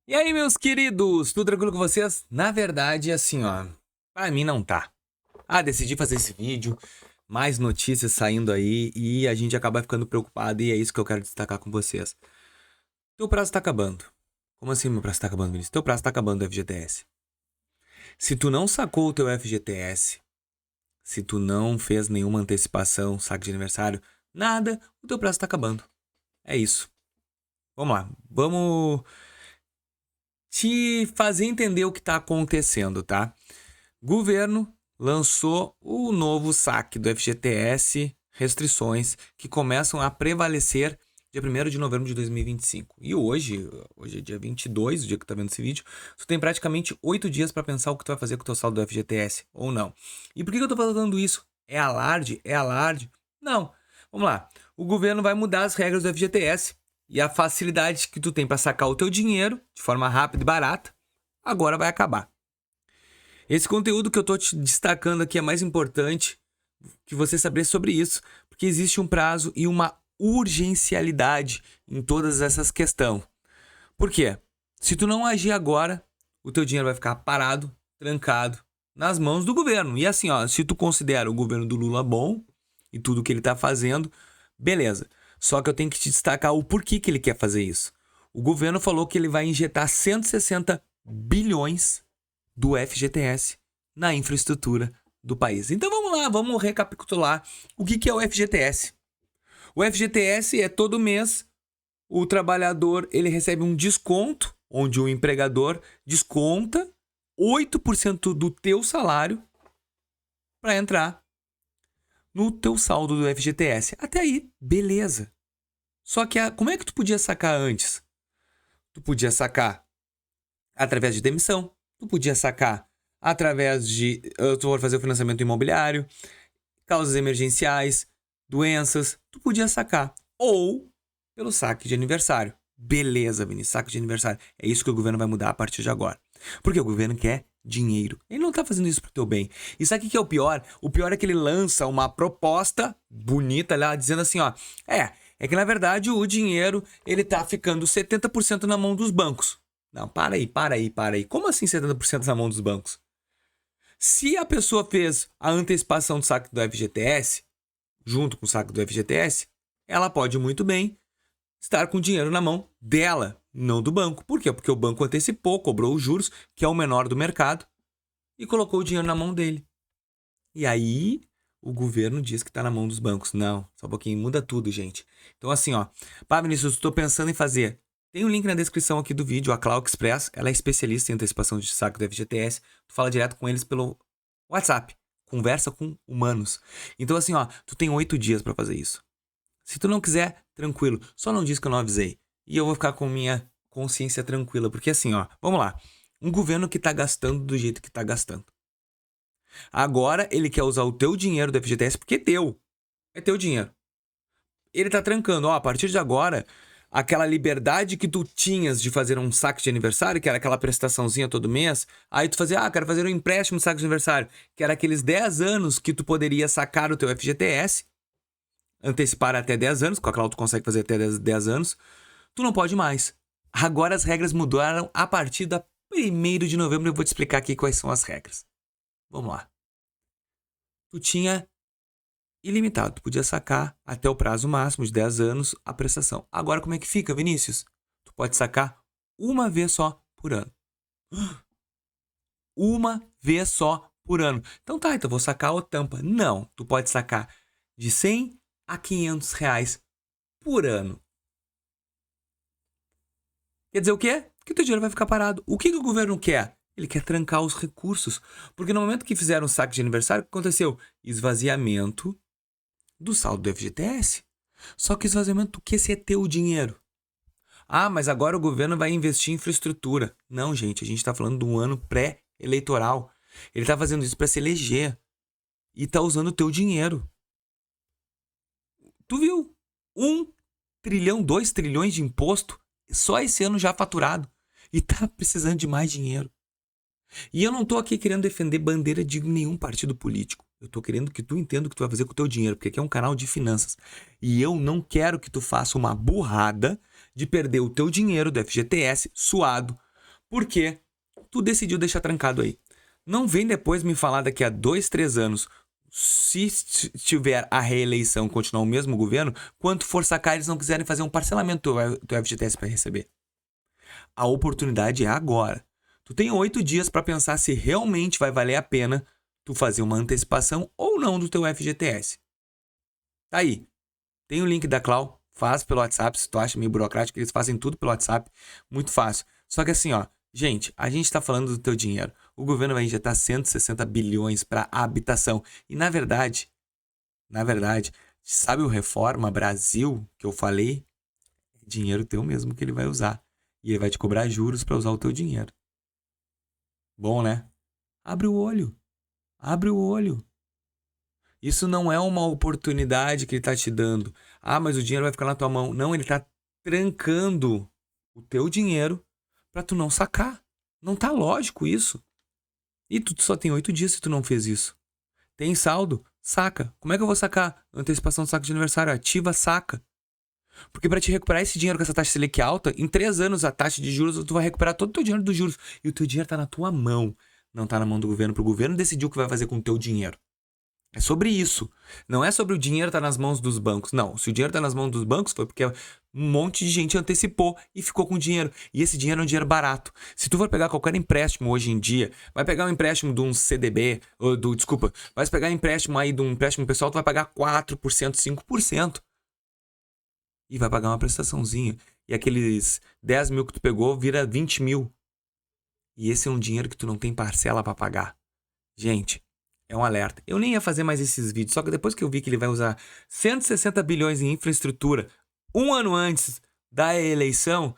E aí, meus queridos, tudo tranquilo com vocês? Na verdade, assim, ó, pra mim não tá. Decidi fazer esse vídeo, mais notícias saindo aí e a gente acaba ficando preocupado e é isso que eu quero destacar com vocês. Teu prazo tá acabando. Como assim meu prazo tá acabando, Vinícius? Teu prazo tá acabando do FGTS. Se tu não sacou o teu FGTS, se tu não fez nenhuma antecipação, saque de aniversário, nada, o teu prazo tá acabando. É isso. Vamos lá, vamos te fazer entender o que tá acontecendo, tá? Governo lançou o novo saque do FGTS, restrições que começam a prevalecer dia 1º de novembro de 2025. E hoje é dia 22, o dia que tu tá vendo esse vídeo, tu tem praticamente 8 dias para pensar o que tu vai fazer com o teu saldo do FGTS ou não. E por que eu tô falando isso? É alarde? É alarde? Não. Vamos lá. O governo vai mudar as regras do FGTS e a facilidade que tu tem para sacar o teu dinheiro de forma rápida e barata agora vai acabar. Esse conteúdo que eu tô te destacando aqui é mais importante que você saber sobre isso, porque existe um prazo e uma urgencialidade em todas essas questões. Por quê? Se tu não agir agora, o teu dinheiro vai ficar parado, trancado nas mãos do governo. E assim, ó, se tu considera o governo do Lula bom e tudo que ele tá fazendo, beleza. Só que eu tenho que te destacar o porquê que ele quer fazer isso. O governo falou que ele vai injetar 160 bilhões do FGTS na infraestrutura do país. Então vamos lá, vamos recapitular o que é o FGTS. O FGTS é todo mês o trabalhador ele recebe um desconto, onde o empregador desconta 8% do teu salário para entrar no teu saldo do FGTS. Até aí, beleza. Só que como é que tu podia sacar antes? Tu podia sacar através de demissão, tu podia sacar através de tu for fazer o financiamento imobiliário, causas emergenciais, doenças, tu podia sacar. Ou pelo saque de aniversário. Beleza, Vinícius, saque de aniversário. É isso que o governo vai mudar a partir de agora. Porque o governo quer dinheiro. Ele não tá fazendo isso pro teu bem. E sabe o que é o pior? O pior é que ele lança uma proposta bonita lá, dizendo assim, ó. É que na verdade o dinheiro, ele tá ficando 70% na mão dos bancos. Não, para aí. Como assim 70% na mão dos bancos? Se a pessoa fez a antecipação do saque do FGTS, junto com o saque do FGTS, ela pode muito bem estar com o dinheiro na mão dela, não do banco. Por quê? Porque o banco antecipou, cobrou os juros, que é o menor do mercado, e colocou o dinheiro na mão dele. E aí, o governo diz que está na mão dos bancos. Não, só um pouquinho, muda tudo, gente. Então assim, ó, Vinícius, estou pensando em fazer. Tem um link na descrição aqui do vídeo, a Clau Express, ela é especialista em antecipação de saque do FGTS. Tu fala direto com eles pelo WhatsApp. Conversa com humanos. Então assim, ó, tu tem 8 dias para fazer isso. Se tu não quiser, tranquilo. Só não diz que eu não avisei. E eu vou ficar com minha consciência tranquila. Porque assim, ó, vamos lá. Um governo que tá gastando do jeito que tá gastando. Agora ele quer usar o teu dinheiro do FGTS porque é teu. É teu dinheiro. Ele tá trancando, ó, a partir de agora, aquela liberdade que tu tinhas de fazer um saque de aniversário, que era aquela prestaçãozinha todo mês, aí tu fazia, quero fazer um empréstimo de saque de aniversário, que era aqueles 10 anos que tu poderia sacar o teu FGTS, antecipar até 10 anos, com a Clau tu consegue fazer até 10 anos, tu não pode mais. Agora as regras mudaram a partir da 1º de novembro, eu vou te explicar aqui quais são as regras. Vamos lá. Tu tinha ilimitado, tu podia sacar até o prazo máximo de 10 anos a prestação. Agora como é que fica, Vinícius? Tu pode sacar uma vez só por ano. Uma vez só por ano. Então tá, então vou sacar a tampa. Não, tu pode sacar de 100 a 500 reais por ano. Quer dizer o quê? Que o teu dinheiro vai ficar parado. O que o governo quer? Ele quer trancar os recursos. Porque no momento que fizeram o saque de aniversário, o que aconteceu? Esvaziamento do saldo do FGTS. Só que esvaziamento do que se é teu dinheiro? Mas agora o governo vai investir em infraestrutura. Não, gente, a gente está falando de um ano pré-eleitoral. Ele está fazendo isso para se eleger. E está usando o teu dinheiro. Tu viu? 1 trilhão, 2 trilhões de imposto só esse ano já faturado. E tá precisando de mais dinheiro. E eu não tô aqui querendo defender bandeira de nenhum partido político. Eu tô querendo que tu entenda o que tu vai fazer com o teu dinheiro, porque aqui é um canal de finanças. E eu não quero que tu faça uma burrada de perder o teu dinheiro do FGTS suado Porque tu decidiu deixar trancado aí. Não vem depois me falar daqui a 2, 3 anos, se tiver a reeleição e continuar o mesmo governo, quanto for sacar, eles não quiserem fazer um parcelamento do FGTS para receber. A oportunidade é agora. Tu tem 8 dias para pensar se realmente vai valer a pena tu fazer uma antecipação ou não do teu FGTS. Tá aí. Tem o link da Clau, faz pelo WhatsApp, se tu acha meio burocrático, eles fazem tudo pelo WhatsApp, muito fácil. Só que assim, ó, gente, a gente tá falando do teu dinheiro. O governo vai injetar 160 bilhões para habitação. E na verdade, sabe o Reforma Brasil que eu falei? É dinheiro teu mesmo que ele vai usar. E ele vai te cobrar juros para usar o teu dinheiro. Bom, né? Abre o olho. Abre o olho. Isso não é uma oportunidade que ele está te dando. Ah, mas o dinheiro vai ficar na tua mão. Não, ele está trancando o teu dinheiro para tu não sacar. Não tá lógico isso. E tu só tem 8 dias se tu não fez isso. Tem saldo? Saca. Como é que eu vou sacar? Antecipação do saco de aniversário. Ativa, saca. Porque para te recuperar esse dinheiro com essa taxa Selic alta, em 3 anos a taxa de juros, tu vai recuperar todo o teu dinheiro dos juros. E o teu dinheiro tá na tua mão. Não tá na mão do governo. Pro governo decidir o que vai fazer com o teu dinheiro. É sobre isso. Não é sobre o dinheiro estar nas mãos dos bancos. Não. Se o dinheiro está nas mãos dos bancos, foi porque um monte de gente antecipou e ficou com dinheiro. E esse dinheiro é um dinheiro barato. Se tu for pegar qualquer empréstimo hoje em dia, vai pegar um empréstimo de um CDB, vai pegar um empréstimo aí de um empréstimo pessoal, tu vai pagar 4%, 5%. E vai pagar uma prestaçãozinha. E aqueles 10 mil que tu pegou vira 20 mil. E esse é um dinheiro que tu não tem parcela para pagar. Gente, é um alerta. Eu nem ia fazer mais esses vídeos, só que depois que eu vi que ele vai usar 160 bilhões em infraestrutura um ano antes da eleição,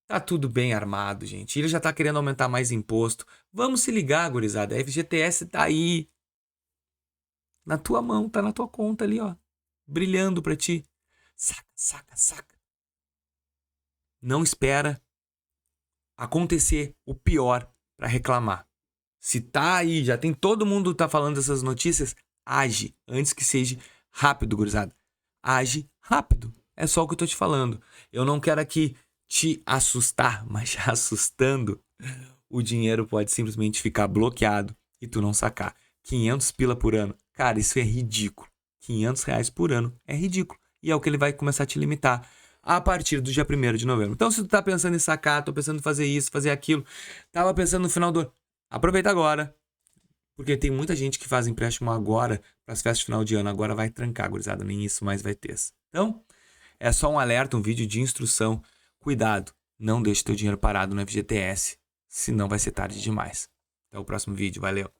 tá tudo bem armado, gente. Ele já tá querendo aumentar mais imposto. Vamos se ligar, gurizada. A FGTS tá aí. Na tua mão, tá na tua conta ali, ó. Brilhando pra ti. Saca, saca, saca. Não espera acontecer o pior pra reclamar. Se tá aí, já tem todo mundo tá falando dessas notícias, age antes que seja rápido, gurizada. Age rápido. É só o que eu tô te falando. Eu não quero aqui te assustar, mas já assustando, o dinheiro pode simplesmente ficar bloqueado e tu não sacar. 500 pila por ano. Cara, isso é ridículo. 500 reais por ano é ridículo. E é o que ele vai começar a te limitar a partir do dia 1º de novembro. Então, se tu tá pensando em sacar, tô pensando em fazer isso, fazer aquilo, tava pensando no final do ano, aproveita agora, porque tem muita gente que faz empréstimo agora para as festas de final de ano. Agora vai trancar, gurizada, nem isso mais vai ter. Então, é só um alerta, um vídeo de instrução. Cuidado, não deixe teu dinheiro parado no FGTS, senão vai ser tarde demais. Até o próximo vídeo, valeu!